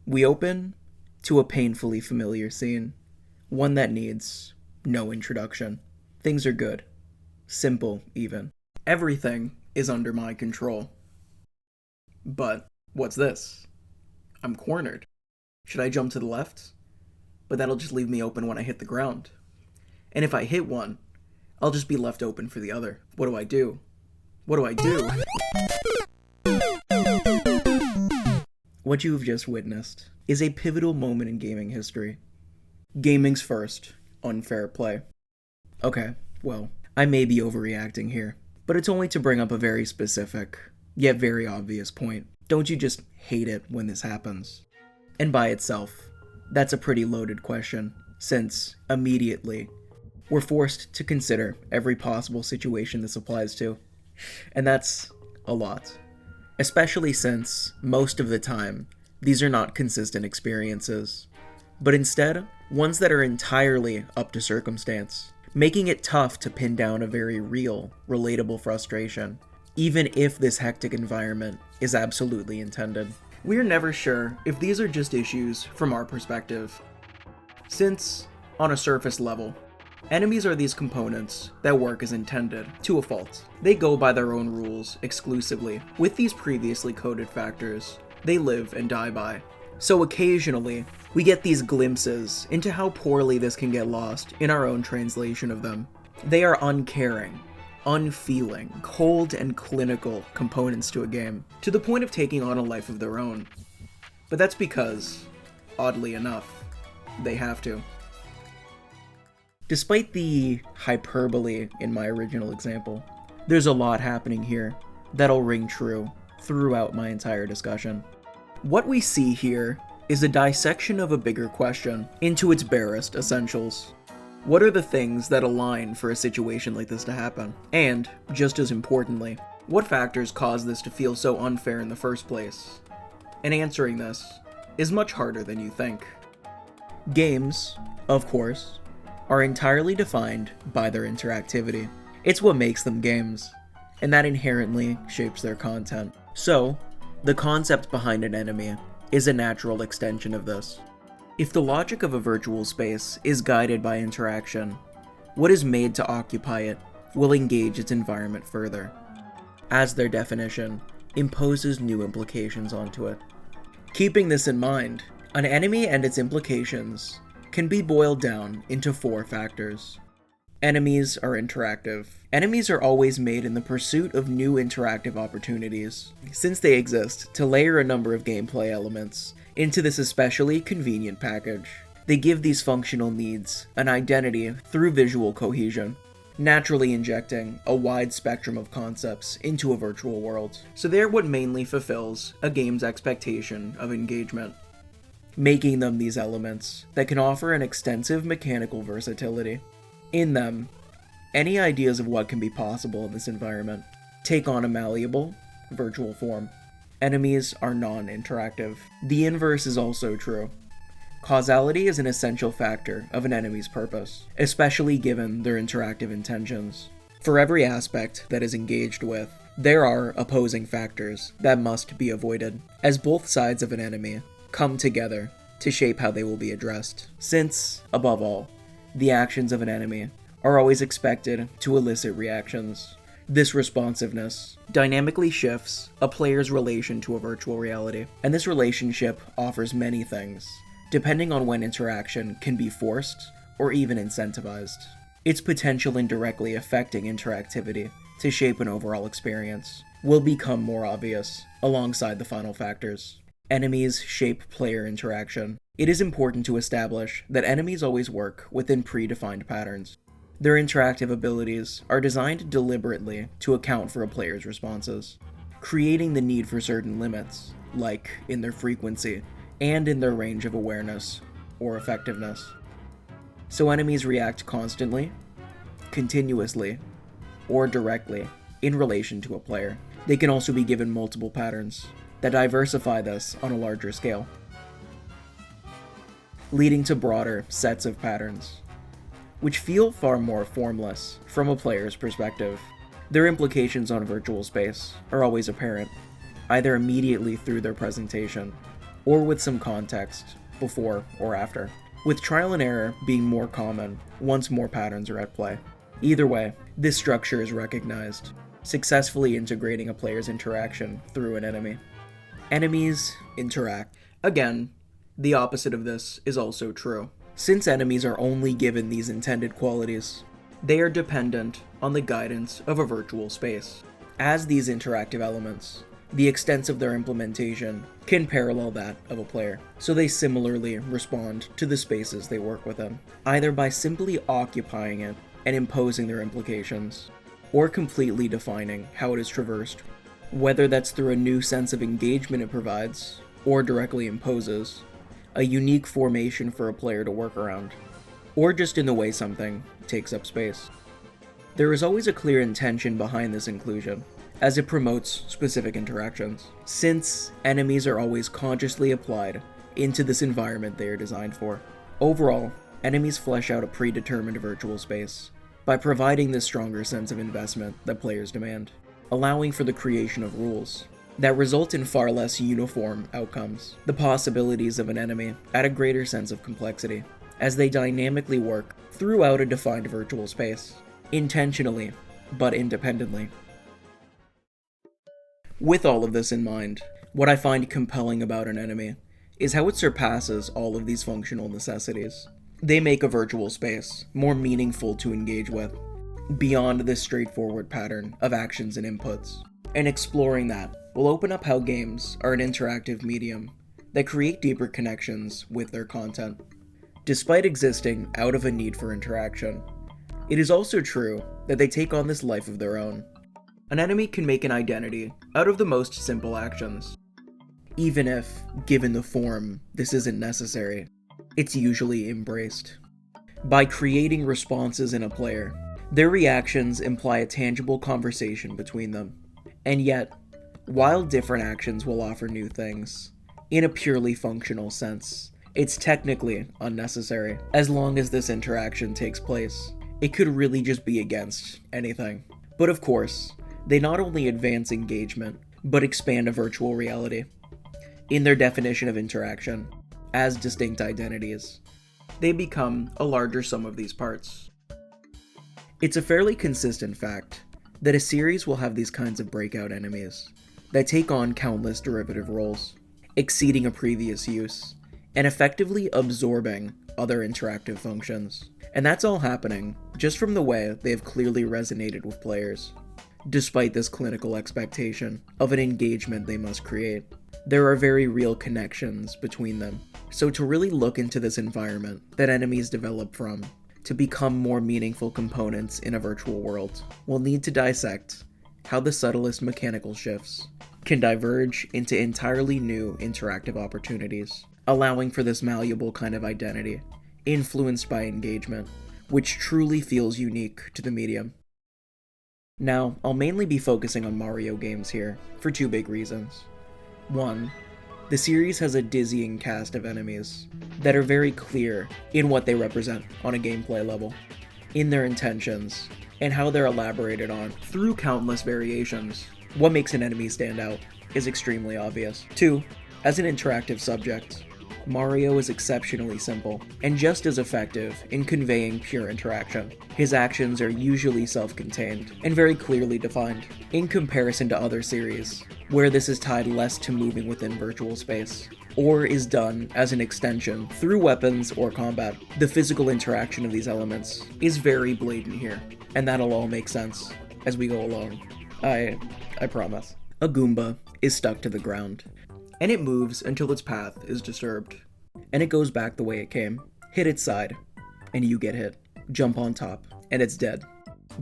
We open to a painfully familiar scene, one that needs no introduction. Things are good. Simple, even. Everything is under my control. But what's this? I'm cornered. Should I jump to the left? But that'll just leave me open when I hit the ground. And if I hit one, I'll just be left open for the other. What do I do? What do I do? What you have just witnessed is a pivotal moment in gaming history. Gaming's first unfair play. Okay, well, I may be overreacting here, but it's only to bring up a very specific, yet very obvious point. Don't you just hate it when this happens? And by itself, that's a pretty loaded question, since, immediately, we're forced to consider every possible situation this applies to. And that's a lot. Especially since, most of the time, these are not consistent experiences, but instead, ones that are entirely up to circumstance, making it tough to pin down a very real, relatable frustration, even if this hectic environment is absolutely intended. We're never sure if these are just issues from our perspective, since, on a surface level, enemies are these components that work as intended, to a fault. They go by their own rules exclusively. With these previously coded factors, they live and die by. So occasionally, we get these glimpses into how poorly this can get lost in our own translation of them. They are uncaring, unfeeling, cold and clinical components to a game, to the point of taking on a life of their own. But that's because, oddly enough, they have to. Despite the hyperbole in my original example, there's a lot happening here that'll ring true throughout my entire discussion. What we see here is a dissection of a bigger question into its barest essentials. What are the things that align for a situation like this to happen? And, just as importantly, what factors cause this to feel so unfair in the first place? And answering this is much harder than you think. Games, of course, are entirely defined by their interactivity. It's what makes them games, and that inherently shapes their content. So, the concept behind an enemy is a natural extension of this. If the logic of a virtual space is guided by interaction, what is made to occupy it will engage its environment further, as their definition imposes new implications onto it. Keeping this in mind, an enemy and its implications can be boiled down into 4 factors. Enemies are interactive. Enemies are always made in the pursuit of new interactive opportunities, since they exist to layer a number of gameplay elements into this especially convenient package. They give these functional needs an identity through visual cohesion, naturally injecting a wide spectrum of concepts into a virtual world. So they're what mainly fulfills a game's expectation of engagement, making them these elements that can offer an extensive mechanical versatility. In them, any ideas of what can be possible in this environment take on a malleable, virtual form. Enemies are non-interactive. The inverse is also true. Causality is an essential factor of an enemy's purpose, especially given their interactive intentions. For every aspect that is engaged with, there are opposing factors that must be avoided, as both sides of an enemy come together to shape how they will be addressed. Since, above all, the actions of an enemy are always expected to elicit reactions. This responsiveness dynamically shifts a player's relation to a virtual reality, and this relationship offers many things, depending on when interaction can be forced or even incentivized. Its potential in directly affecting interactivity to shape an overall experience will become more obvious alongside the final factors. Enemies shape player interaction. It is important to establish that enemies always work within predefined patterns. Their interactive abilities are designed deliberately to account for a player's responses, creating the need for certain limits, like in their frequency and in their range of awareness or effectiveness. So enemies react constantly, continuously, or directly in relation to a player. They can also be given multiple patterns that diversify this on a larger scale, leading to broader sets of patterns, which feel far more formless from a player's perspective. Their implications on virtual space are always apparent, either immediately through their presentation, or with some context before or after, with trial and error being more common once more patterns are at play. Either way, this structure is recognized, successfully integrating a player's interaction through an enemy. Enemies interact. Again, the opposite of this is also true. Since enemies are only given these intended qualities, they are dependent on the guidance of a virtual space. As these interactive elements, the extent of their implementation can parallel that of a player, so they similarly respond to the spaces they work within, either by simply occupying it and imposing their implications, or completely defining how it is traversed, whether that's through a new sense of engagement it provides, or directly imposes a unique formation for a player to work around, or just in the way something takes up space. There is always a clear intention behind this inclusion, as it promotes specific interactions, since enemies are always consciously applied into this environment they are designed for. Overall, enemies flesh out a predetermined virtual space by providing this stronger sense of investment that players demand, allowing for the creation of rules that result in far less uniform outcomes, the possibilities of an enemy add a greater sense of complexity, as they dynamically work throughout a defined virtual space, intentionally, but independently. With all of this in mind, what I find compelling about an enemy is how it surpasses all of these functional necessities. They make a virtual space more meaningful to engage with, beyond this straightforward pattern of actions and inputs. And exploring that will open up how games are an interactive medium that create deeper connections with their content. Despite existing out of a need for interaction, it is also true that they take on this life of their own. An enemy can make an identity out of the most simple actions. Even if, given the form, this isn't necessary, it's usually embraced. By creating responses in a player, their reactions imply a tangible conversation between them. And yet, while different actions will offer new things, in a purely functional sense, it's technically unnecessary. As long as this interaction takes place, it could really just be against anything. But of course, they not only advance engagement, but expand a virtual reality. In their definition of interaction, as distinct identities, they become a larger sum of these parts. It's a fairly consistent fact that a series will have these kinds of breakout enemies that take on countless derivative roles, exceeding a previous use, and effectively absorbing other interactive functions. And that's all happening just from the way they have clearly resonated with players. Despite this clinical expectation of an engagement they must create, there are very real connections between them. So to really look into this environment that enemies develop from, to become more meaningful components in a virtual world, we'll need to dissect how the subtlest mechanical shifts can diverge into entirely new interactive opportunities, allowing for this malleable kind of identity, influenced by engagement, which truly feels unique to the medium. Now, I'll mainly be focusing on Mario games here, for two big reasons. One, the series has a dizzying cast of enemies that are very clear in what they represent on a gameplay level, in their intentions, and how they're elaborated on through countless variations. What makes an enemy stand out is extremely obvious. Two, as an interactive subject, Mario is exceptionally simple, and just as effective in conveying pure interaction. His actions are usually self-contained, and very clearly defined, in comparison to other series, where this is tied less to moving within virtual space, or is done as an extension through weapons or combat. The physical interaction of these elements is very blatant here, and that'll all make sense as we go along. I promise. A Goomba is stuck to the ground, and it moves until its path is disturbed, and it goes back the way it came. Hit its side, and you get hit. Jump on top, and it's dead.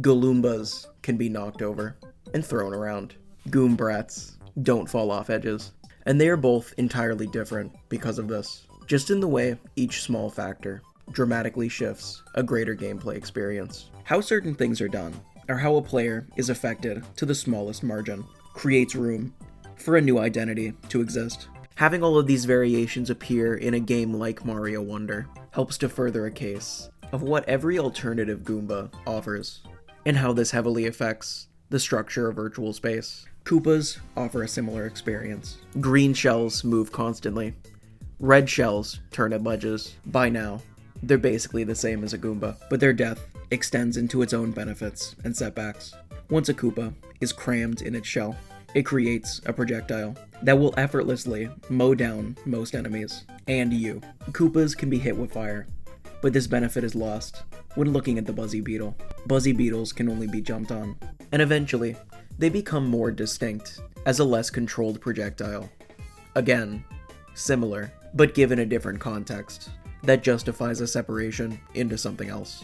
Galoombas can be knocked over and thrown around. Goombrats don't fall off edges, and they are both entirely different because of this, just in the way each small factor dramatically shifts a greater gameplay experience. How certain things are done, or how a player is affected to the smallest margin, creates room for a new identity to exist. Having all of these variations appear in a game like Mario Wonder helps to further a case of what every alternative Goomba offers, and how this heavily affects the structure of virtual space. Koopas offer a similar experience. Green shells move constantly. Red shells turn at ledges. By now, they're basically the same as a Goomba, but their death extends into its own benefits and setbacks. Once a Koopa is crammed in its shell, it creates a projectile that will effortlessly mow down most enemies, and you. Koopas can be hit with fire, but this benefit is lost when looking at the Buzzy Beetle. Buzzy Beetles can only be jumped on, and eventually, they become more distinct as a less controlled projectile. Again, similar, but given a different context that justifies a separation into something else.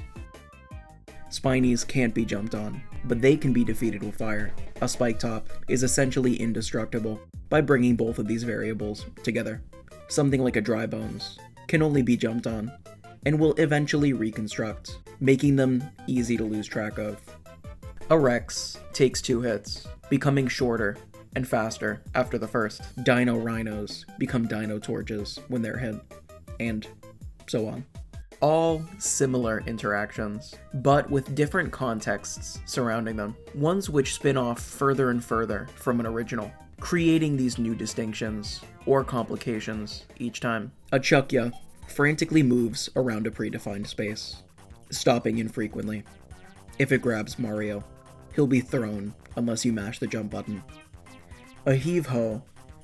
Spinies can't be jumped on, but they can be defeated with fire. A Spike Top is essentially indestructible by bringing both of these variables together. Something like a Dry Bones can only be jumped on, and will eventually reconstruct, making them easy to lose track of. A Rex takes 2 hits, becoming shorter and faster after the first. Dino Rhinos become Dino Torches when they're hit, and so on. All similar interactions, but with different contexts surrounding them, ones which spin off further and further from an original, creating these new distinctions or complications each time. A Chukya frantically moves around a predefined space, stopping infrequently. If it grabs Mario, he'll be thrown unless you mash the jump button. A Heave-Ho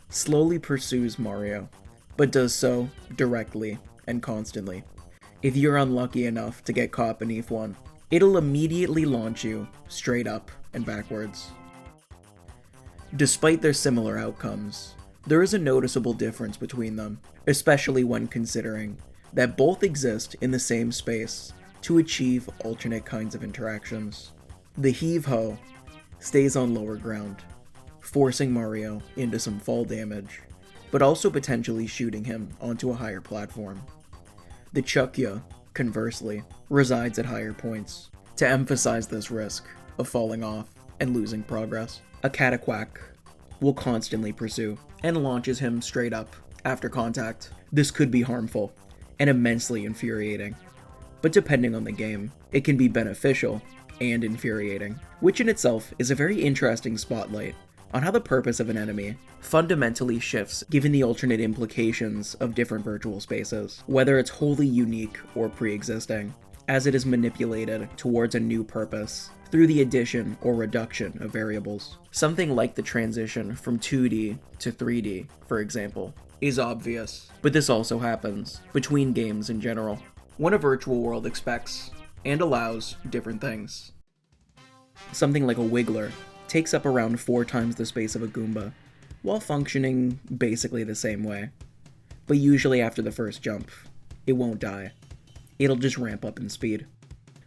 slowly pursues Mario, but does so directly and constantly. If you're unlucky enough to get caught beneath one, it'll immediately launch you straight up and backwards. Despite their similar outcomes, there is a noticeable difference between them, especially when considering that both exist in the same space to achieve alternate kinds of interactions. The Heave-Ho stays on lower ground, forcing Mario into some fall damage, but also potentially shooting him onto a higher platform. The Chukya, conversely, resides at higher points, to emphasize this risk of falling off and losing progress. A Cataquack will constantly pursue, and launches him straight up after contact. This could be harmful and immensely infuriating, but depending on the game, it can be beneficial and infuriating, which in itself is a very interesting spotlight on how the purpose of an enemy fundamentally shifts given the alternate implications of different virtual spaces, whether it's wholly unique or pre-existing, as it is manipulated towards a new purpose through the addition or reduction of variables. Something like the transition from 2D to 3D, for example, is obvious, but this also happens between games in general, when a virtual world expects and allows different things. Something like a Wiggler takes up around 4 times the space of a Goomba, while functioning basically the same way. But usually after the first jump, it won't die. It'll just ramp up in speed.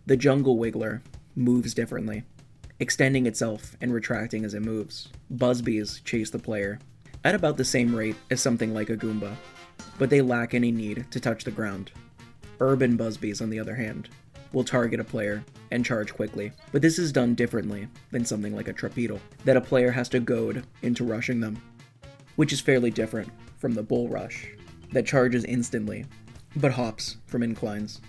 The Jungle Wiggler moves differently, extending itself and retracting as it moves. Buzzbees chase the player at about the same rate as something like a Goomba, but they lack any need to touch the ground. Urban Buzzbees, on the other hand, will target a player and charge quickly, but this is done differently than something like a Trappeal, that a player has to goad into rushing them, which is fairly different from the Bull Rush, that charges instantly, but hops from inclines,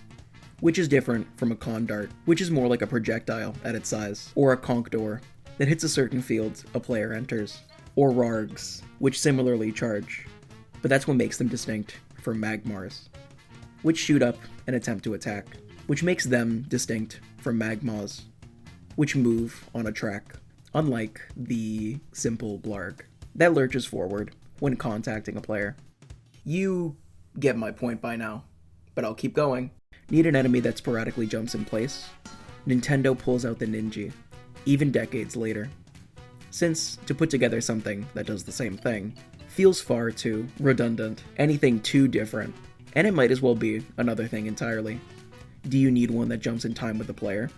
which is different from a Con Dart, which is more like a projectile at its size, or a Conk Door, that hits a certain field a player enters, or Rargs, which similarly charge, but that's what makes them distinct from Magmars, which shoot up and attempt to attack, which makes them distinct from Magmas, which move on a track, unlike the simple Blarg, that lurches forward when contacting a player. You get my point by now, but I'll keep going. Need an enemy that sporadically jumps in place? Nintendo pulls out the Ninja, even decades later. Since to put together something that does the same thing feels far too redundant, anything too different, and it might as well be another thing entirely. Do you need one that jumps in time with the player?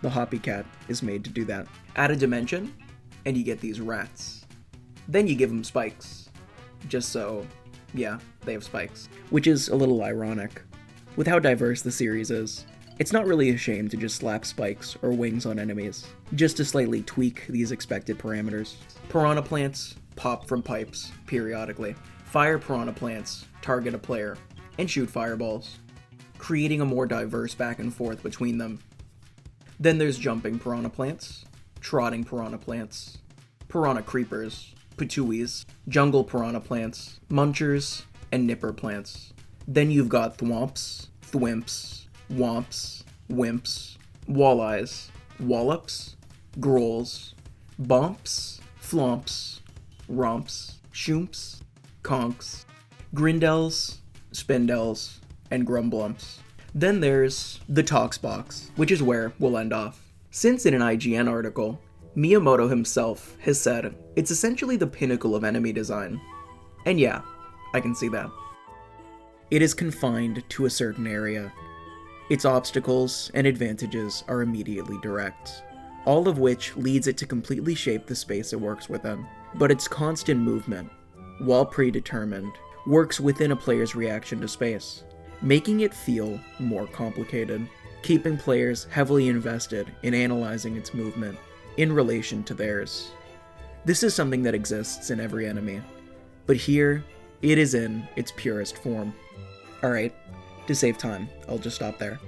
The Hoppy Cat is made to do that. Add a dimension, and you get these rats. Then you give them spikes. Just so, yeah, they have spikes. Which is a little ironic. With how diverse the series is, it's not really a shame to just slap spikes or wings on enemies, just to slightly tweak these expected parameters. Piranha plants pop from pipes periodically. Fire piranha plants target a player and shoot fireballs, creating a more diverse back and forth between them. Then there's jumping piranha plants, trotting piranha plants, piranha creepers, patuis, jungle piranha plants, munchers, and nipper plants. Then you've got thwomps, thwimps, womps, wimps, walleyes, wallops, grolls, bomps, flomps, romps, shoomps, conks, grindels, spindels, and grumblumps. Then there's the Toxbox, which is where we'll end off. Since in an IGN article, Miyamoto himself has said it's essentially the pinnacle of enemy design. And yeah, I can see that. It is confined to a certain area. Its obstacles and advantages are immediately direct, all of which leads it to completely shape the space it works within. But its constant movement, while predetermined, works within a player's reaction to space, making it feel more complicated, keeping players heavily invested in analyzing its movement in relation to theirs. This is something that exists in every enemy, but here, it is in its purest form. Alright, to save time, I'll just stop there.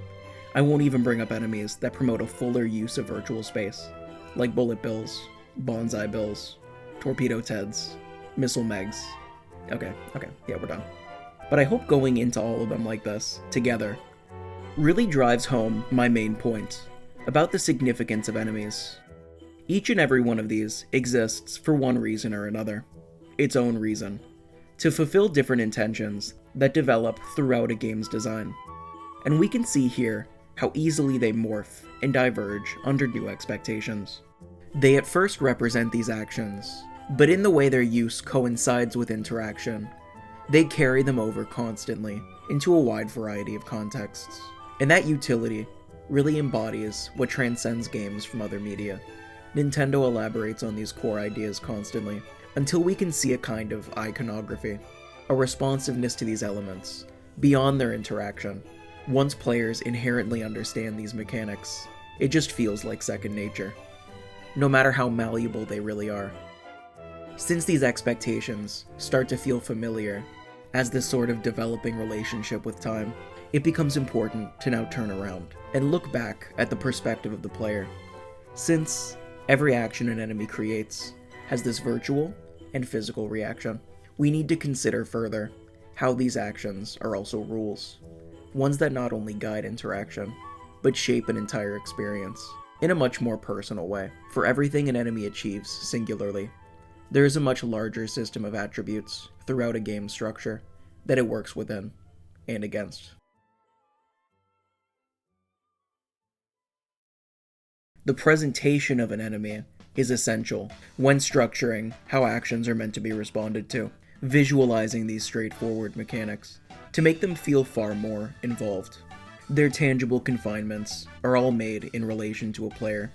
I won't even bring up enemies that promote a fuller use of virtual space, like bullet bills, bonsai bills, torpedo teds, missile megs. Okay, yeah, we're done. But I hope going into all of them like this, together, really drives home my main point about the significance of enemies. Each and every one of these exists for one reason or another, its own reason, to fulfill different intentions that develop throughout a game's design. And we can see here how easily they morph and diverge under new expectations. They at first represent these actions, but in the way their use coincides with interaction, they carry them over constantly into a wide variety of contexts. And that utility really embodies what transcends games from other media. Nintendo elaborates on these core ideas constantly, until we can see a kind of iconography, a responsiveness to these elements, beyond their interaction. Once players inherently understand these mechanics, it just feels like second nature, no matter how malleable they really are. Since these expectations start to feel familiar as this sort of developing relationship with time, it becomes important to now turn around and look back at the perspective of the player. Since every action an enemy creates has this virtual and physical reaction, we need to consider further how these actions are also rules, ones that not only guide interaction, but shape an entire experience in a much more personal way. For everything an enemy achieves singularly, there is a much larger system of attributes throughout a game's structure that it works within and against. The presentation of an enemy is essential when structuring how actions are meant to be responded to, visualizing these straightforward mechanics to make them feel far more involved. Their tangible confinements are all made in relation to a player,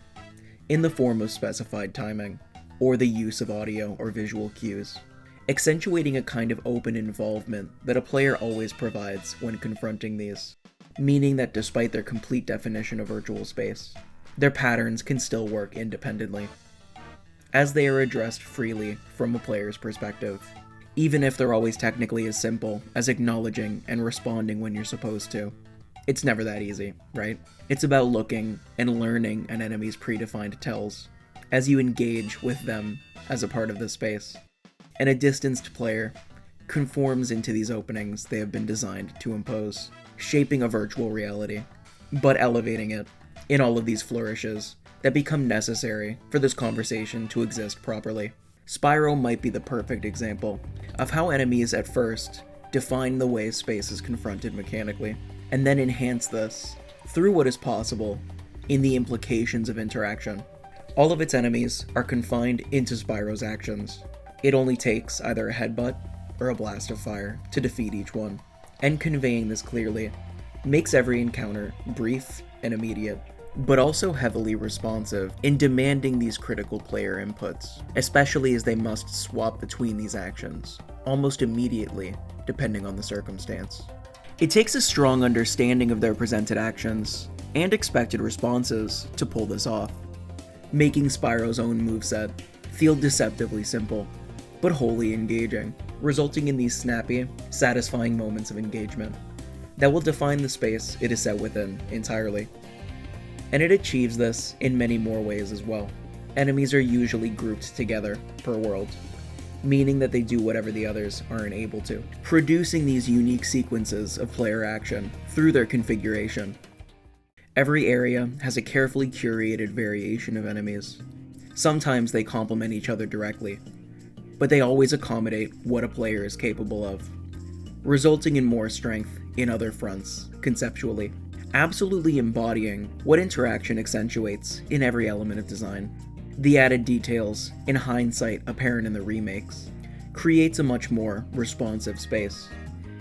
in the form of specified timing, or the use of audio or visual cues, accentuating a kind of open involvement that a player always provides when confronting these, meaning that despite their complete definition of virtual space, their patterns can still work independently, as they are addressed freely from a player's perspective, even if they're always technically as simple as acknowledging and responding when you're supposed to. It's never that easy, right? It's about looking and learning an enemy's predefined tells as you engage with them as a part of the space. And a distanced player conforms into these openings they have been designed to impose, shaping a virtual reality, but elevating it in all of these flourishes that become necessary for this conversation to exist properly. Spyro might be the perfect example of how enemies at first define the way space is confronted mechanically, and then enhance this through what is possible in the implications of interaction. All of its enemies are confined into Spyro's actions. It only takes either a headbutt or a blast of fire to defeat each one, and conveying this clearly makes every encounter brief and immediate, but also heavily responsive in demanding these critical player inputs, especially as they must swap between these actions, almost immediately, depending on the circumstance. It takes a strong understanding of their presented actions and expected responses to pull this off, making Spyro's own moveset feel deceptively simple, but wholly engaging, resulting in these snappy, satisfying moments of engagement that will define the space it is set within entirely. And it achieves this in many more ways as well. Enemies are usually grouped together per world, meaning that they do whatever the others aren't able to, producing these unique sequences of player action through their configuration. Every area has a carefully curated variation of enemies. Sometimes they complement each other directly, but they always accommodate what a player is capable of, resulting in more strength in other fronts, conceptually, absolutely embodying what interaction accentuates in every element of design. The added details, in hindsight apparent in the remakes, creates a much more responsive space,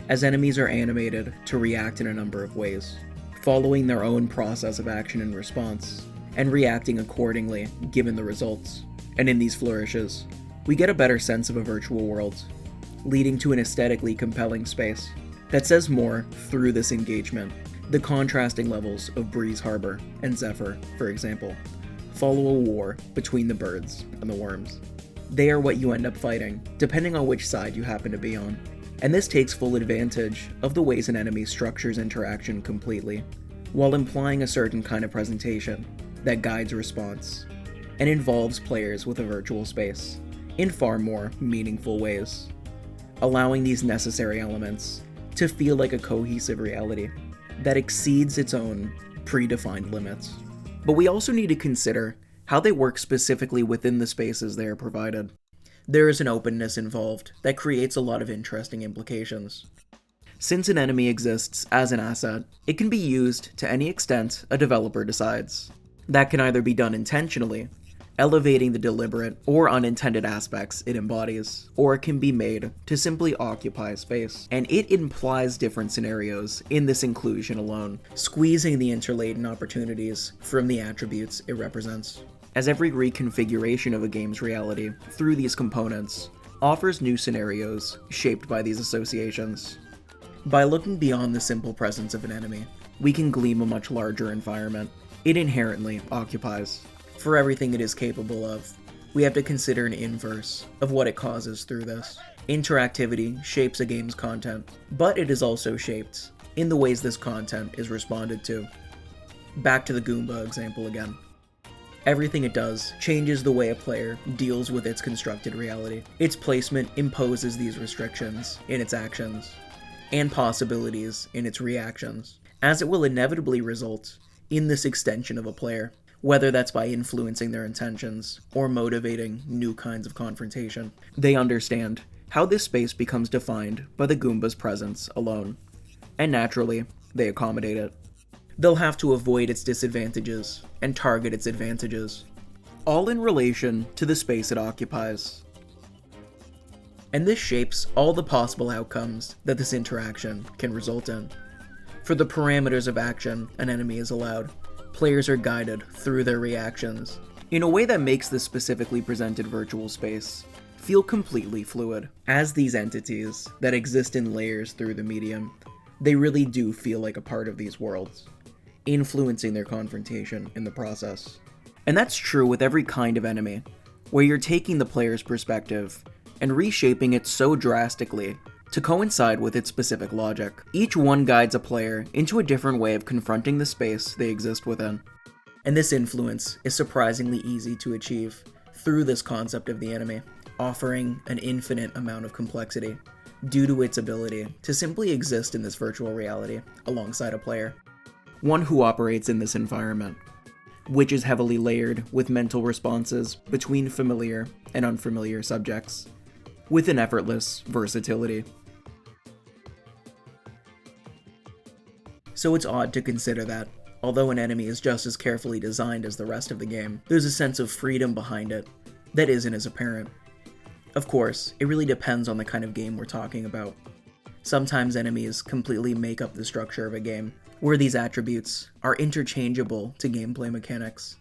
as enemies are animated to react in a number of ways, following their own process of action and response, and reacting accordingly given the results. And in these flourishes, we get a better sense of a virtual world, leading to an aesthetically compelling space that says more through this engagement. The contrasting levels of Breeze Harbor and Zephyr, for example, follow a war between the birds and the worms. They are what you end up fighting, depending on which side you happen to be on. And this takes full advantage of the ways an enemy structures interaction completely, while implying a certain kind of presentation that guides response, and involves players with a virtual space in far more meaningful ways, allowing these necessary elements to feel like a cohesive reality that exceeds its own predefined limits. But we also need to consider how they work specifically within the spaces they are provided. There is an openness involved that creates a lot of interesting implications. Since an enemy exists as an asset, it can be used to any extent a developer decides. That can either be done intentionally, elevating the deliberate or unintended aspects it embodies, or it can be made to simply occupy space. And it implies different scenarios in this inclusion alone, squeezing the interladen opportunities from the attributes it represents. As every reconfiguration of a game's reality through these components offers new scenarios shaped by these associations. By looking beyond the simple presence of an enemy, we can glean a much larger environment it inherently occupies. For everything it is capable of, we have to consider an inverse of what it causes through this. Interactivity shapes a game's content, but it is also shaped in the ways this content is responded to. Back to the Goomba example again. Everything it does changes the way a player deals with its constructed reality. Its placement imposes these restrictions in its actions, and possibilities in its reactions, as it will inevitably result in this extension of a player, whether that's by influencing their intentions or motivating new kinds of confrontation. They understand how this space becomes defined by the Goomba's presence alone, and naturally, they accommodate it. They'll have to avoid its disadvantages and target its advantages, all in relation to the space it occupies. And this shapes all the possible outcomes that this interaction can result in. For the parameters of action an enemy is allowed, players are guided through their reactions in a way that makes this specifically presented virtual space feel completely fluid. As these entities that exist in layers through the medium, they really do feel like a part of these worlds, influencing their confrontation in the process. And that's true with every kind of enemy, where you're taking the player's perspective and reshaping it so drastically to coincide with its specific logic. Each one guides a player into a different way of confronting the space they exist within. And this influence is surprisingly easy to achieve through this concept of the enemy, offering an infinite amount of complexity due to its ability to simply exist in this virtual reality alongside a player, one who operates in this environment, which is heavily layered with mental responses between familiar and unfamiliar subjects, with an effortless versatility. So it's odd to consider that, although an enemy is just as carefully designed as the rest of the game, there's a sense of freedom behind it that isn't as apparent. Of course, it really depends on the kind of game we're talking about. Sometimes enemies completely make up the structure of a game, where these attributes are interchangeable to gameplay mechanics.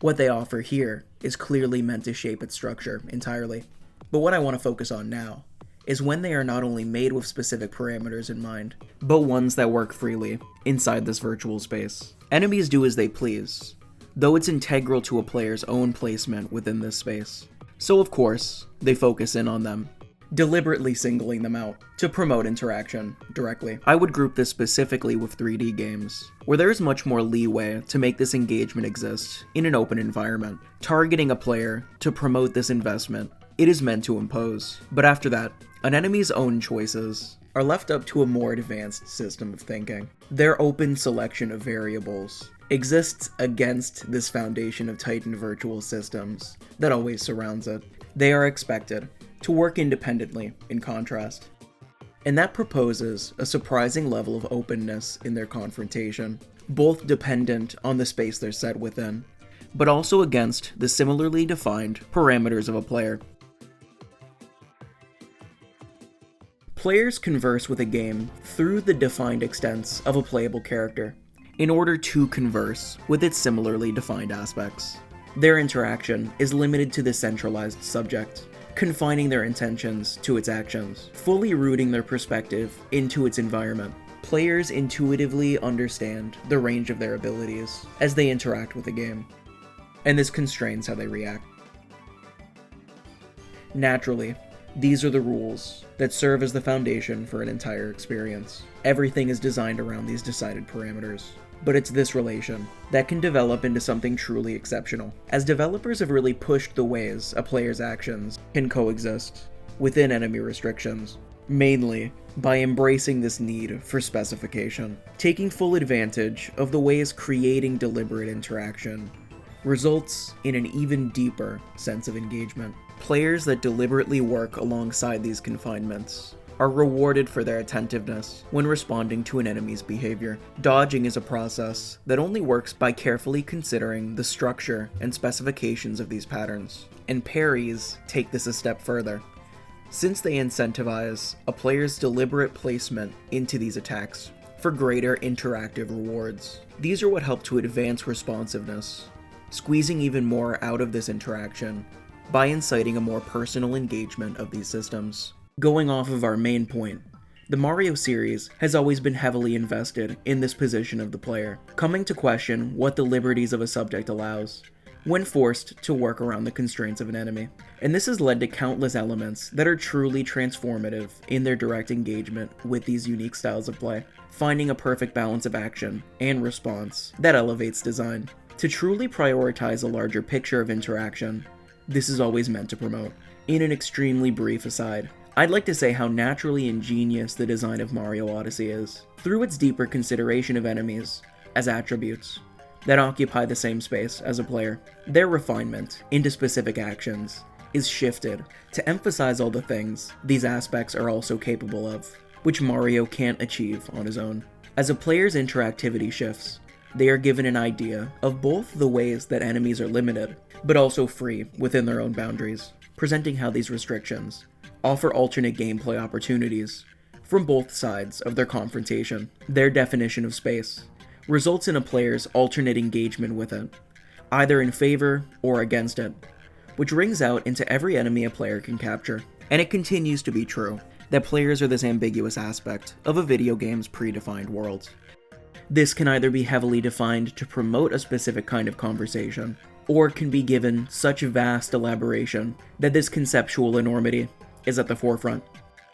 What they offer here is clearly meant to shape its structure entirely. But what I want to focus on now is when they are not only made with specific parameters in mind, but ones that work freely inside this virtual space. Enemies do as they please, though it's integral to a player's own placement within this space. So of course, they focus in on them, deliberately singling them out to promote interaction directly. I would group this specifically with 3D games, where there is much more leeway to make this engagement exist in an open environment. Targeting a player to promote this investment, it is meant to impose. But after that, an enemy's own choices are left up to a more advanced system of thinking. Their open selection of variables exists against this foundation of tightened virtual systems that always surrounds it. They are expected to work independently, in contrast. And that proposes a surprising level of openness in their confrontation, both dependent on the space they're set within, but also against the similarly defined parameters of a player. Players converse with a game through the defined extents of a playable character, in order to converse with its similarly defined aspects. Their interaction is limited to the centralized subject, confining their intentions to its actions, fully rooting their perspective into its environment. Players intuitively understand the range of their abilities as they interact with the game, and this constrains how they react. Naturally, these are the rules that serve as the foundation for an entire experience. Everything is designed around these decided parameters. But it's this relation that can develop into something truly exceptional, as developers have really pushed the ways a player's actions can coexist within enemy restrictions, mainly by embracing this need for specification, taking full advantage of the ways creating deliberate interaction results in an even deeper sense of engagement. Players that deliberately work alongside these confinements are rewarded for their attentiveness when responding to an enemy's behavior. Dodging is a process that only works by carefully considering the structure and specifications of these patterns, and parries take this a step further, since they incentivize a player's deliberate placement into these attacks for greater interactive rewards. These are what help to advance responsiveness, squeezing even more out of this interaction by inciting a more personal engagement of these systems. Going off of our main point, the Mario series has always been heavily invested in this position of the player, coming to question what the liberties of a subject allows when forced to work around the constraints of an enemy. And this has led to countless elements that are truly transformative in their direct engagement with these unique styles of play, finding a perfect balance of action and response that elevates design. To truly prioritize a larger picture of interaction, this is always meant to promote. In an extremely brief aside, I'd like to say how naturally ingenious the design of Mario Odyssey is, through its deeper consideration of enemies as attributes that occupy the same space as a player. Their refinement into specific actions is shifted to emphasize all the things these aspects are also capable of, which Mario can't achieve on his own. As a player's interactivity shifts, they are given an idea of both the ways that enemies are limited, but also free within their own boundaries, presenting how these restrictions offer alternate gameplay opportunities from both sides of their confrontation. Their definition of space results in a player's alternate engagement with it, either in favor or against it, which rings out into every enemy a player can capture. And it continues to be true that players are this ambiguous aspect of a video game's predefined world. This can either be heavily defined to promote a specific kind of conversation, or can be given such vast elaboration that this conceptual enormity is at the forefront.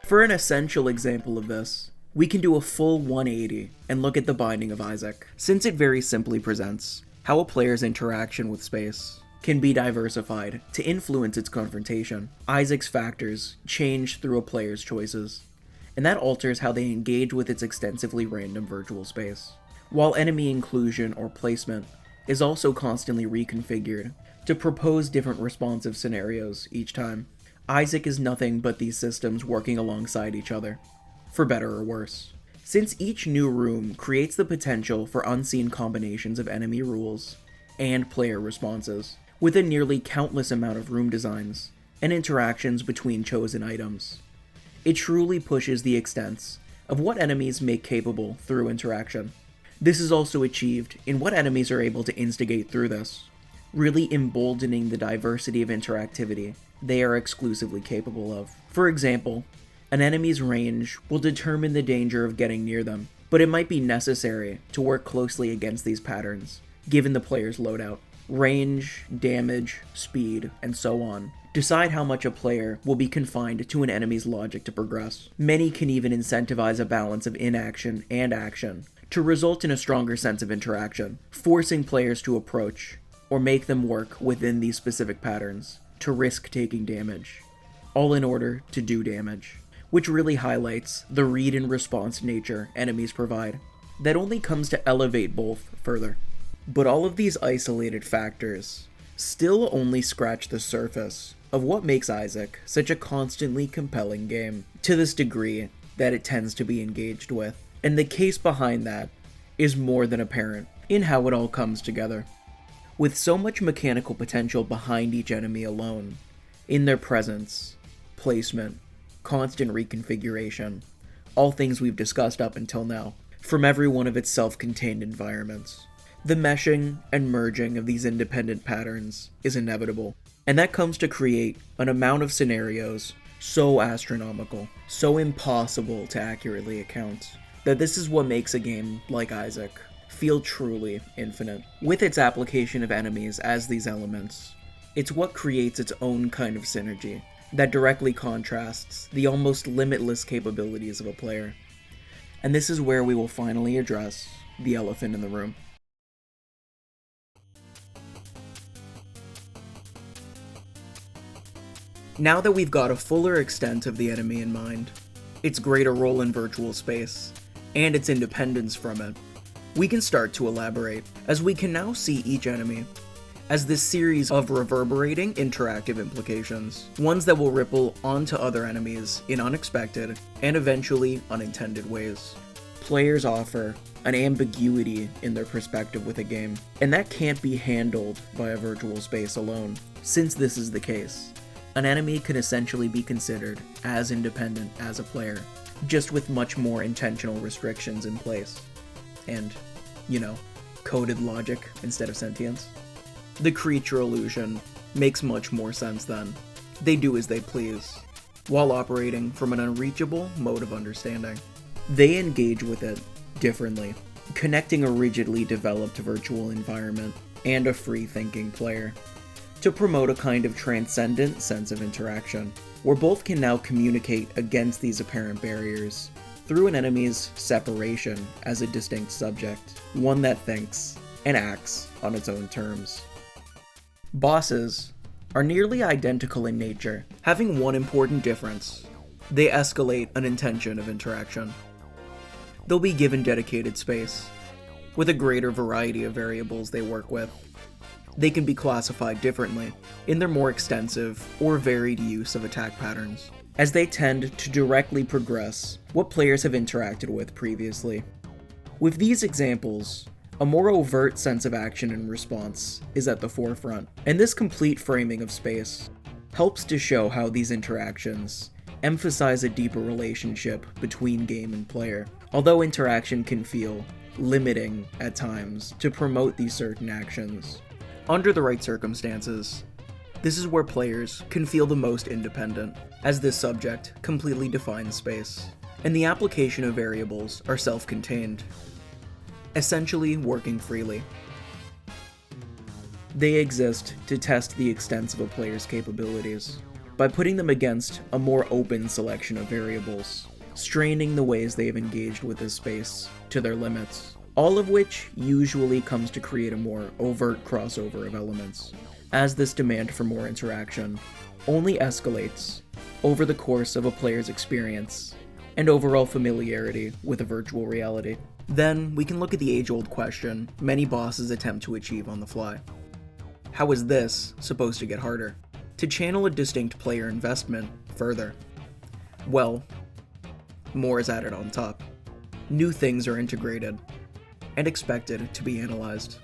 For an essential example of this, we can do a full 180 and look at the Binding of Isaac, since it very simply presents how a player's interaction with space can be diversified to influence its confrontation. Isaac's factors change through a player's choices, and that alters how they engage with its extensively random virtual space, while enemy inclusion or placement is also constantly reconfigured to propose different responsive scenarios each time. Isaac is nothing but these systems working alongside each other, for better or worse, since each new room creates the potential for unseen combinations of enemy rules and player responses, with a nearly countless amount of room designs and interactions between chosen items. It truly pushes the extents of what enemies make capable through interaction. This is also achieved in what enemies are able to instigate through this, really emboldening the diversity of interactivity they are exclusively capable of. For example, an enemy's range will determine the danger of getting near them, but it might be necessary to work closely against these patterns, given the player's loadout. Range, damage, speed, and so on decide how much a player will be confined to an enemy's logic to progress. Many can even incentivize a balance of inaction and action to result in a stronger sense of interaction, forcing players to approach or make them work within these specific patterns to risk taking damage, all in order to do damage, which really highlights the read and response nature enemies provide that only comes to elevate both further. But all of these isolated factors still only scratch the surface of what makes Isaac such a constantly compelling game, to this degree that it tends to be engaged with. And the case behind that is more than apparent in how it all comes together. With so much mechanical potential behind each enemy alone, in their presence, placement, constant reconfiguration, all things we've discussed up until now, from every one of its self-contained environments. The meshing and merging of these independent patterns is inevitable, and that comes to create an amount of scenarios so astronomical, so impossible to accurately account, that this is what makes a game like Isaac feel truly infinite. With its application of enemies as these elements, it's what creates its own kind of synergy that directly contrasts the almost limitless capabilities of a player. And this is where we will finally address the elephant in the room. Now that we've got a fuller extent of the enemy in mind, its greater role in virtual space, and its independence from it, we can start to elaborate, as we can now see each enemy as this series of reverberating interactive implications, ones that will ripple onto other enemies in unexpected and eventually unintended ways. Players offer an ambiguity in their perspective with a game, and that can't be handled by a virtual space alone. Since this is the case, an enemy can essentially be considered as independent as a player, just with much more intentional restrictions in place. And, coded logic instead of sentience. The creature illusion makes much more sense then. They do as they please, while operating from an unreachable mode of understanding. They engage with it differently, connecting a rigidly developed virtual environment and a free-thinking player to promote a kind of transcendent sense of interaction, where both can now communicate against these apparent barriers through an enemy's separation as a distinct subject, one that thinks and acts on its own terms. Bosses are nearly identical in nature, having one important difference: they escalate an intention of interaction. They'll be given dedicated space, with a greater variety of variables they work with. They can be classified differently in their more extensive or varied use of attack patterns, as they tend to directly progress what players have interacted with previously. With these examples, a more overt sense of action and response is at the forefront, and this complete framing of space helps to show how these interactions emphasize a deeper relationship between game and player, although interaction can feel limiting at times to promote these certain actions. Under the right circumstances, this is where players can feel the most independent, as this subject completely defines space, and the application of variables are self-contained, essentially working freely. They exist to test the extent of a player's capabilities, by putting them against a more open selection of variables, straining the ways they have engaged with this space to their limits, all of which usually comes to create a more overt crossover of elements, as this demand for more interaction only escalates over the course of a player's experience and overall familiarity with a virtual reality. Then we can look at the age-old question many bosses attempt to achieve on the fly. How is this supposed to get harder? To channel a distinct player investment further, well, more is added on top. New things are integrated and expected to be analyzed.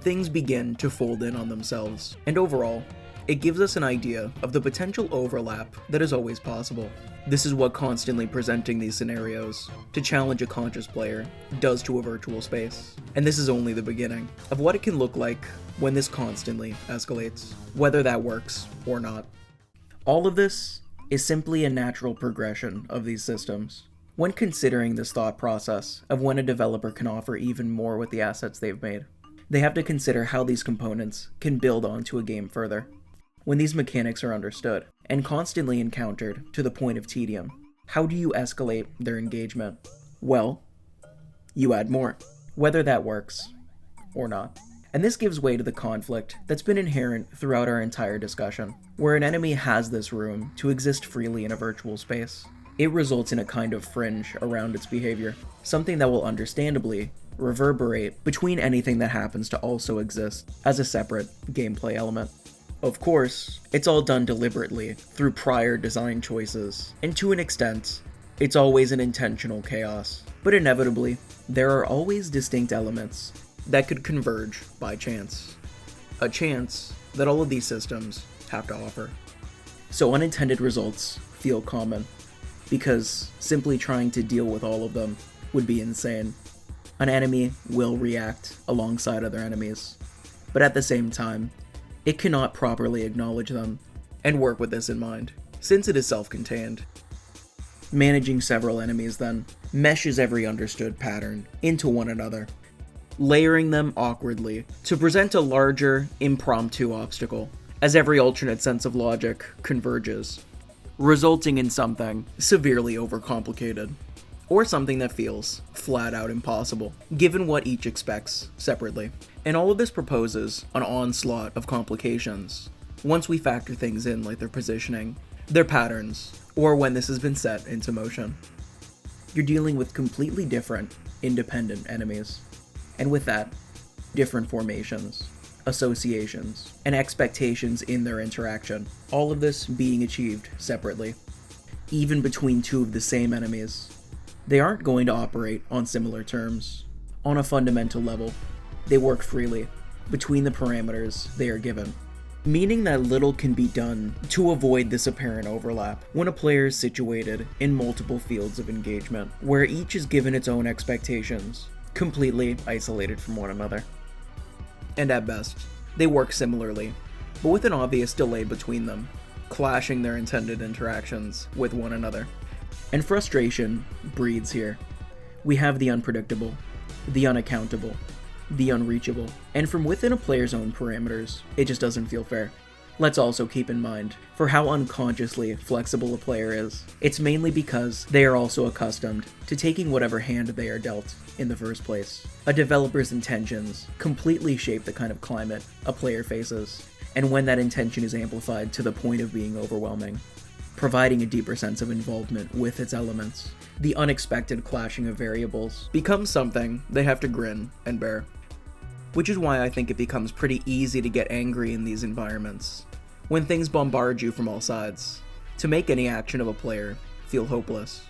Things begin to fold in on themselves, and overall, it gives us an idea of the potential overlap that is always possible. This is what constantly presenting these scenarios to challenge a conscious player does to a virtual space, and this is only the beginning of what it can look like when this constantly escalates, whether that works or not. All of this is simply a natural progression of these systems. When considering this thought process of when a developer can offer even more with the assets they've made, they have to consider how these components can build onto a game further. When these mechanics are understood, and constantly encountered to the point of tedium, how do you escalate their engagement? Well, you add more, whether that works or not. And this gives way to the conflict that's been inherent throughout our entire discussion, where an enemy has this room to exist freely in a virtual space. It results in a kind of fringe around its behavior, something that will understandably reverberate between anything that happens to also exist as a separate gameplay element. Of course, it's all done deliberately through prior design choices, and to an extent, it's always an intentional chaos. But inevitably, there are always distinct elements that could converge by chance. A chance that all of these systems have to offer. So unintended results feel common, because simply trying to deal with all of them would be insane. An enemy will react alongside other enemies, but at the same time, it cannot properly acknowledge them and work with this in mind, since it is self-contained. Managing several enemies, then, meshes every understood pattern into one another, layering them awkwardly to present a larger, impromptu obstacle, as every alternate sense of logic converges, resulting in something severely overcomplicated, or something that feels flat out impossible, given what each expects separately. And all of this proposes an onslaught of complications, once we factor things in like their positioning, their patterns, or when this has been set into motion. You're dealing with completely different, independent enemies, and with that, different formations, associations, and expectations in their interaction, all of this being achieved separately. Even between two of the same enemies, they aren't going to operate on similar terms. On a fundamental level, they work freely between the parameters they are given, meaning that little can be done to avoid this apparent overlap when a player is situated in multiple fields of engagement, where each is given its own expectations, completely isolated from one another. And at best, they work similarly, but with an obvious delay between them, clashing their intended interactions with one another. And frustration breeds here. We have the unpredictable, the unaccountable, the unreachable, and from within a player's own parameters, it just doesn't feel fair. Let's also keep in mind, for how unconsciously flexible a player is, it's mainly because they are also accustomed to taking whatever hand they are dealt in the first place. A developer's intentions completely shape the kind of climate a player faces, and when that intention is amplified to the point of being overwhelming, providing a deeper sense of involvement with its elements, the unexpected clashing of variables becomes something they have to grin and bear. Which is why I think it becomes pretty easy to get angry in these environments, when things bombard you from all sides, to make any action of a player feel hopeless.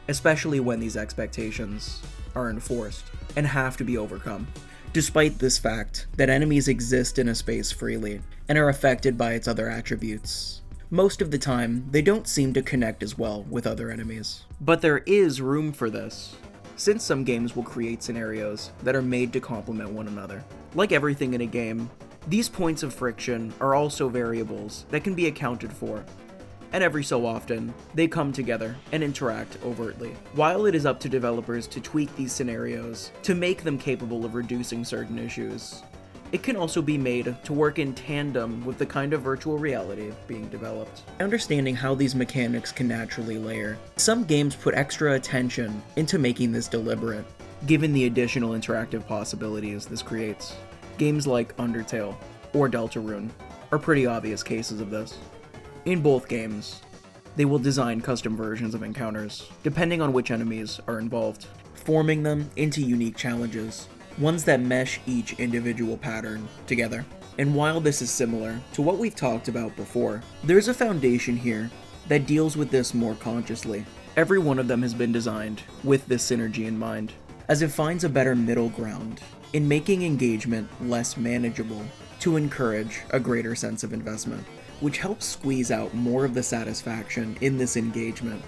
Especially when these expectations are enforced and have to be overcome. Despite this fact that enemies exist in a space freely and are affected by its other attributes, most of the time they don't seem to connect as well with other enemies. But there is room for this, since some games will create scenarios that are made to complement one another. Like everything in a game, these points of friction are also variables that can be accounted for, and every so often, they come together and interact overtly. While it is up to developers to tweak these scenarios to make them capable of reducing certain issues, it can also be made to work in tandem with the kind of virtual reality being developed. Understanding how these mechanics can naturally layer, some games put extra attention into making this deliberate, given the additional interactive possibilities this creates. Games like Undertale or Deltarune are pretty obvious cases of this. In both games, they will design custom versions of encounters, depending on which enemies are involved, forming them into unique challenges, ones that mesh each individual pattern together. And while this is similar to what we've talked about before, there's a foundation here that deals with this more consciously. Every one of them has been designed with this synergy in mind, as it finds a better middle ground in making engagement less manageable to encourage a greater sense of investment, which helps squeeze out more of the satisfaction in this engagement.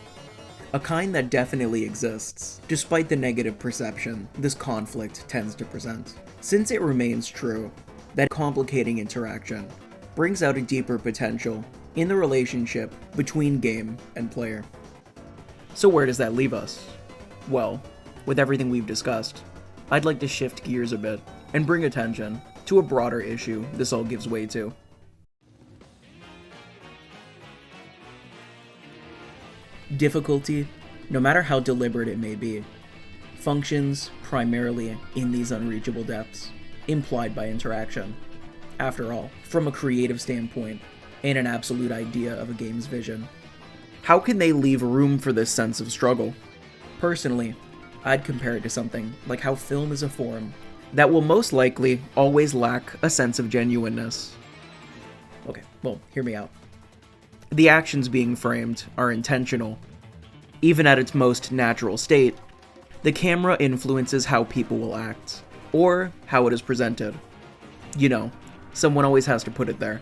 A kind that definitely exists, despite the negative perception this conflict tends to present, since it remains true that complicating interaction brings out a deeper potential in the relationship between game and player. So where does that leave us? Well, with everything we've discussed, I'd like to shift gears a bit and bring attention to a broader issue this all gives way to. Difficulty, no matter how deliberate it may be, functions primarily in these unreachable depths, implied by interaction. After all, from a creative standpoint, and an absolute idea of a game's vision, how can they leave room for this sense of struggle? Personally, I'd compare it to something like how film is a form that will most likely always lack a sense of genuineness. Okay, well, hear me out. The actions being framed are intentional. Even at its most natural state, the camera influences how people will act, or how it is presented. You know, someone always has to put it there.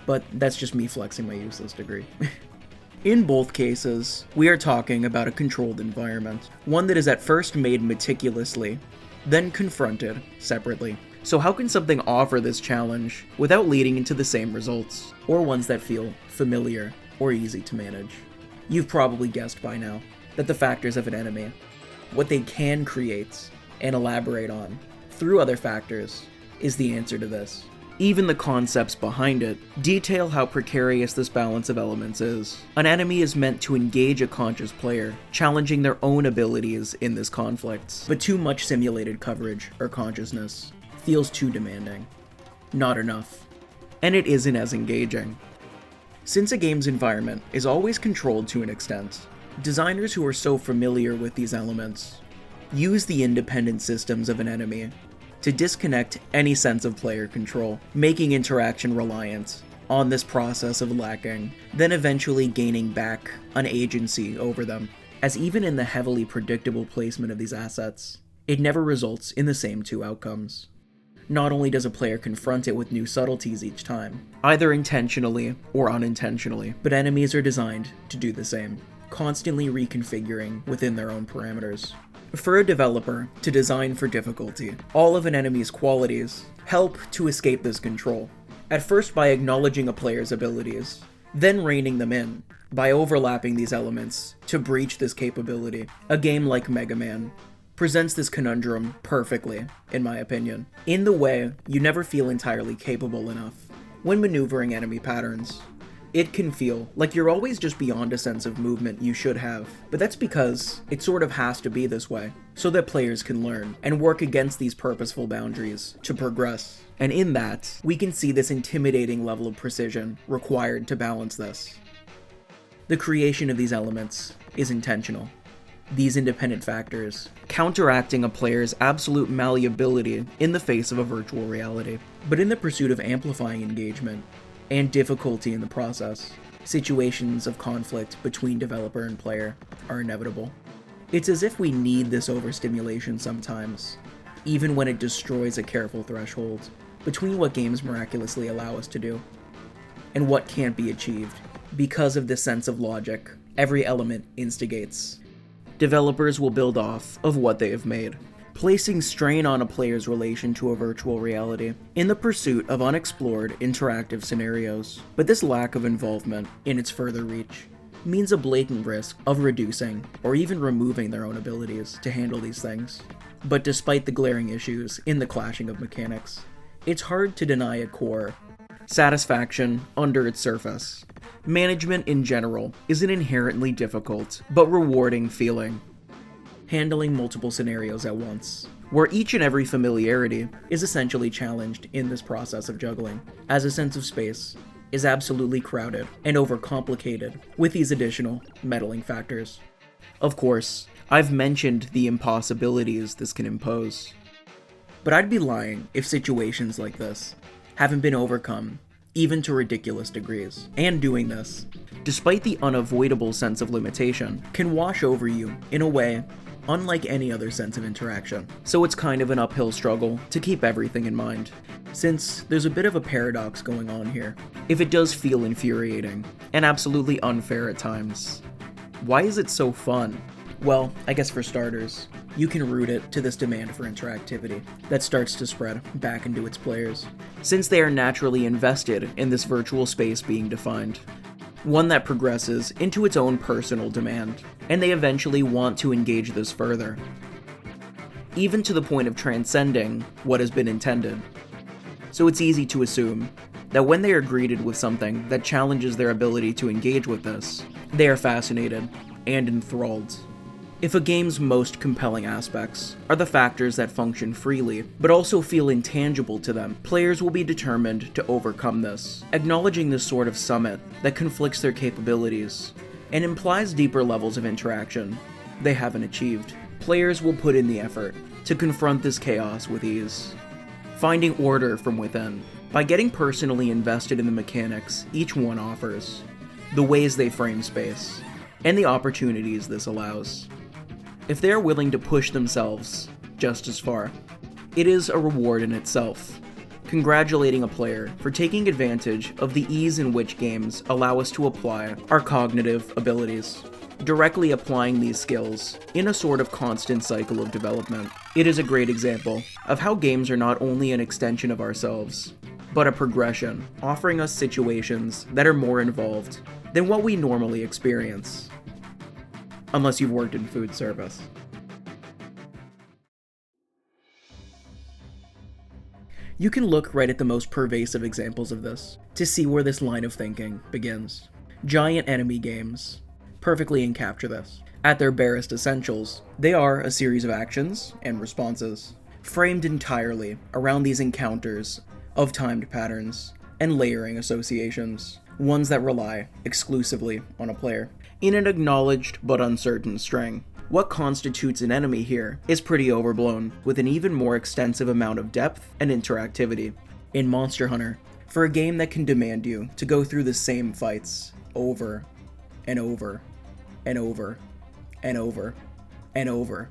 But that's just me flexing my useless degree. In both cases, we are talking about a controlled environment, one that is at first made meticulously, then confronted separately. So how can something offer this challenge without leading into the same results, or ones that feel familiar or easy to manage? You've probably guessed by now that the factors of an enemy, what they can create and elaborate on through other factors, is the answer to this. Even the concepts behind it detail how precarious this balance of elements is. An enemy is meant to engage a conscious player, challenging their own abilities in this conflict. But too much simulated coverage or consciousness feels too demanding. Not enough. And it isn't as engaging. Since a game's environment is always controlled to an extent, designers who are so familiar with these elements use the independent systems of an enemy to disconnect any sense of player control, making interaction reliant on this process of lacking, then eventually gaining back an agency over them. As even in the heavily predictable placement of these assets, it never results in the same two outcomes. Not only does a player confront it with new subtleties each time, either intentionally or unintentionally, but enemies are designed to do the same, constantly reconfiguring within their own parameters. For a developer to design for difficulty, all of an enemy's qualities help to escape this control, at first by acknowledging a player's abilities, then reining them in by overlapping these elements to breach this capability. A game like Mega Man presents this conundrum perfectly, in my opinion, in the way you never feel entirely capable enough when maneuvering enemy patterns. It can feel like you're always just beyond a sense of movement you should have, but that's because it sort of has to be this way, so that players can learn and work against these purposeful boundaries to progress. And in that, we can see this intimidating level of precision required to balance this. The creation of these elements is intentional. These independent factors, counteracting a player's absolute malleability in the face of a virtual reality. But in the pursuit of amplifying engagement, and difficulty in the process, situations of conflict between developer and player are inevitable. It's as if we need this overstimulation sometimes, even when it destroys a careful threshold between what games miraculously allow us to do and what can't be achieved because of this sense of logic every element instigates. Developers will build off of what they have made, placing strain on a player's relation to a virtual reality in the pursuit of unexplored interactive scenarios. But this lack of involvement in its further reach means a blatant risk of reducing or even removing their own abilities to handle these things. But despite the glaring issues in the clashing of mechanics, it's hard to deny a core satisfaction under its surface. Management in general is an inherently difficult but rewarding feeling. Handling multiple scenarios at once, where each and every familiarity is essentially challenged in this process of juggling, as a sense of space is absolutely crowded and overcomplicated with these additional meddling factors. Of course, I've mentioned the impossibilities this can impose, but I'd be lying if situations like this haven't been overcome, even to ridiculous degrees. And doing this, despite the unavoidable sense of limitation, can wash over you in a way unlike any other sense of interaction. So it's kind of an uphill struggle to keep everything in mind, since there's a bit of a paradox going on here. If it does feel infuriating, and absolutely unfair at times, why is it so fun? Well, I guess for starters, you can root it to this demand for interactivity that starts to spread back into its players, since they are naturally invested in this virtual space being defined, one that progresses into its own personal demand, and they eventually want to engage this further, even to the point of transcending what has been intended. So it's easy to assume that when they are greeted with something that challenges their ability to engage with this, they are fascinated and enthralled. If a game's most compelling aspects are the factors that function freely, but also feel intangible to them, players will be determined to overcome this, acknowledging this sort of summit that conflicts their capabilities and implies deeper levels of interaction they haven't achieved. Players will put in the effort to confront this chaos with ease, finding order from within by getting personally invested in the mechanics each one offers, the ways they frame space, and the opportunities this allows. If they are willing to push themselves just as far, it is a reward in itself, congratulating a player for taking advantage of the ease in which games allow us to apply our cognitive abilities, directly applying these skills in a sort of constant cycle of development. It is a great example of how games are not only an extension of ourselves, but a progression, offering us situations that are more involved than what we normally experience. Unless you've worked in food service. You can look right at the most pervasive examples of this to see where this line of thinking begins. Giant enemy games perfectly encapture this. At their barest essentials, they are a series of actions and responses, framed entirely around these encounters of timed patterns and layering associations, ones that rely exclusively on a player. In an acknowledged but uncertain string, what constitutes an enemy here is pretty overblown, with an even more extensive amount of depth and interactivity. In Monster Hunter, for a game that can demand you to go through the same fights over and over and over and over and over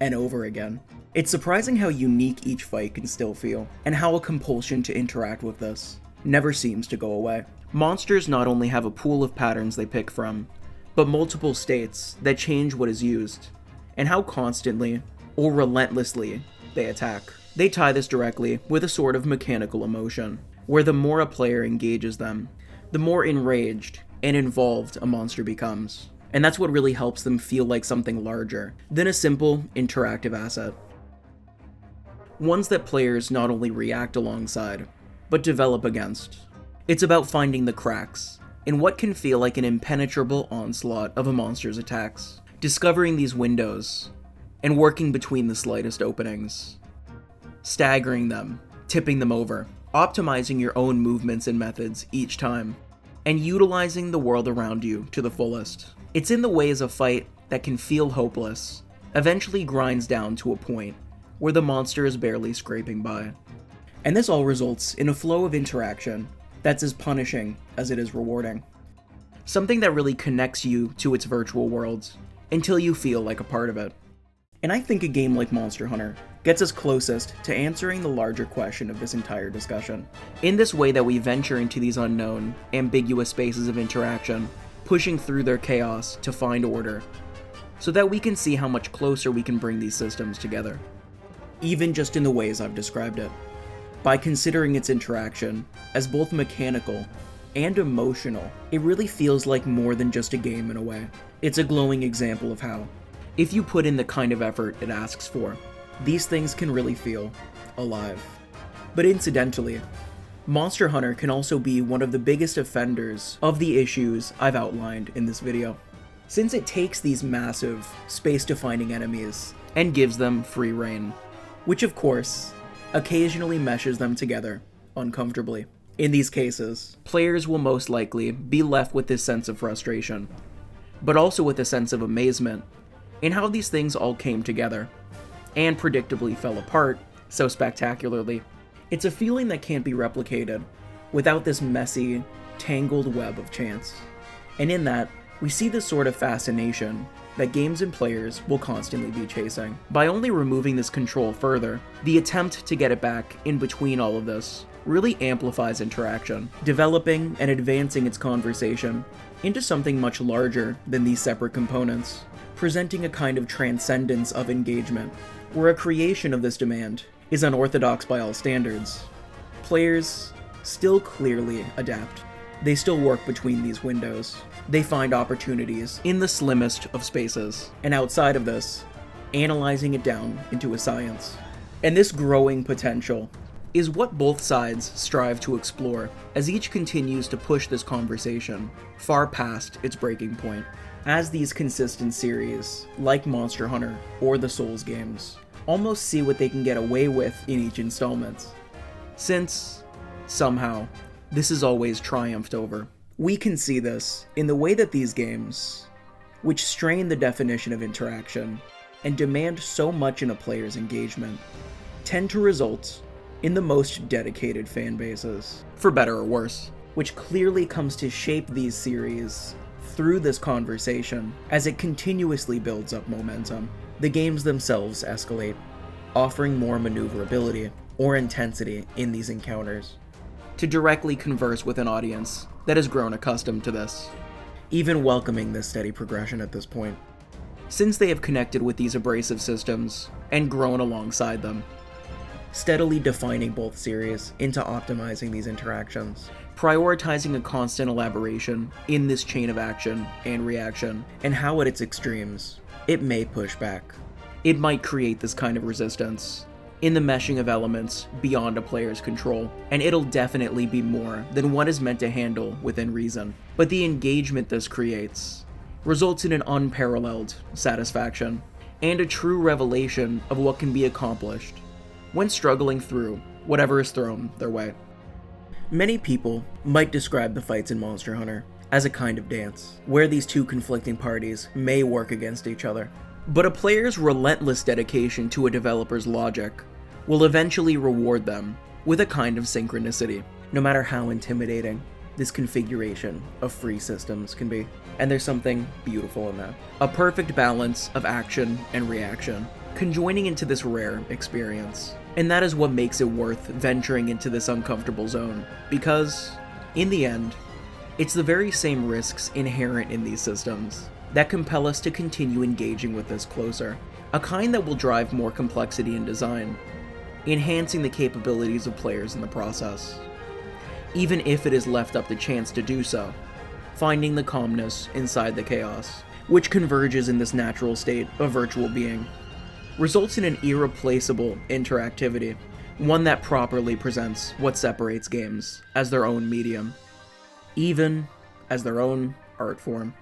and over again, it's surprising how unique each fight can still feel, and how a compulsion to interact with this never seems to go away. Monsters not only have a pool of patterns they pick from, but multiple states that change what is used, and how constantly or relentlessly they attack. They tie this directly with a sort of mechanical emotion, where the more a player engages them, the more enraged and involved a monster becomes. And that's what really helps them feel like something larger than a simple interactive asset. Ones that players not only react alongside, but develop against. It's about finding the cracks in what can feel like an impenetrable onslaught of a monster's attacks, discovering these windows, and working between the slightest openings, staggering them, tipping them over, optimizing your own movements and methods each time, and utilizing the world around you to the fullest. It's in the ways a fight that can feel hopeless eventually grinds down to a point where the monster is barely scraping by. And this all results in a flow of interaction that's as punishing as it is rewarding. Something that really connects you to its virtual world until you feel like a part of it. And I think a game like Monster Hunter gets us closest to answering the larger question of this entire discussion. In this way that we venture into these unknown, ambiguous spaces of interaction, pushing through their chaos to find order, so that we can see how much closer we can bring these systems together. Even just in the ways I've described it. By considering its interaction as both mechanical and emotional, it really feels like more than just a game in a way. It's a glowing example of how, if you put in the kind of effort it asks for, these things can really feel alive. But incidentally, Monster Hunter can also be one of the biggest offenders of the issues I've outlined in this video, since it takes these massive, space-defining enemies and gives them free reign, which of course occasionally meshes them together uncomfortably. In these cases, players will most likely be left with this sense of frustration, but also with a sense of amazement in how these things all came together, and predictably fell apart so spectacularly. It's a feeling that can't be replicated without this messy, tangled web of chance. And in that, we see this sort of fascination that games and players will constantly be chasing. By only removing this control further, the attempt to get it back in between all of this really amplifies interaction, developing and advancing its conversation into something much larger than these separate components, presenting a kind of transcendence of engagement, where a creation of this demand is unorthodox by all standards. Players still clearly adapt. They still work between these windows. They find opportunities in the slimmest of spaces, and outside of this, analyzing it down into a science. And this growing potential is what both sides strive to explore as each continues to push this conversation far past its breaking point. As these consistent series, like Monster Hunter or the Souls games, almost see what they can get away with in each installment, since, somehow, this is always triumphed over. We can see this in the way that these games, which strain the definition of interaction and demand so much in a player's engagement, tend to result in the most dedicated fan bases, for better or worse, which clearly comes to shape these series through this conversation as it continuously builds up momentum. The games themselves escalate, offering more maneuverability or intensity in these encounters, to directly converse with an audience that has grown accustomed to this, even welcoming this steady progression at this point, since they have connected with these abrasive systems and grown alongside them, steadily defining both series into optimizing these interactions, prioritizing a constant elaboration in this chain of action and reaction, and how at its extremes, it may push back. It might create this kind of resistance in the meshing of elements beyond a player's control, and it'll definitely be more than what is meant to handle within reason. But the engagement this creates results in an unparalleled satisfaction, and a true revelation of what can be accomplished when struggling through whatever is thrown their way. Many people might describe the fights in Monster Hunter as a kind of dance, where these two conflicting parties may work against each other. But a player's relentless dedication to a developer's logic will eventually reward them with a kind of synchronicity, no matter how intimidating this configuration of free systems can be. And there's something beautiful in that. A perfect balance of action and reaction, conjoining into this rare experience. And that is what makes it worth venturing into this uncomfortable zone, because, in the end, it's the very same risks inherent in these systems that compel us to continue engaging with this closer, a kind that will drive more complexity in design, enhancing the capabilities of players in the process, even if it is left up to chance to do so, finding the calmness inside the chaos, which converges in this natural state of virtual being, results in an irreplaceable interactivity, one that properly presents what separates games as their own medium, even as their own art form.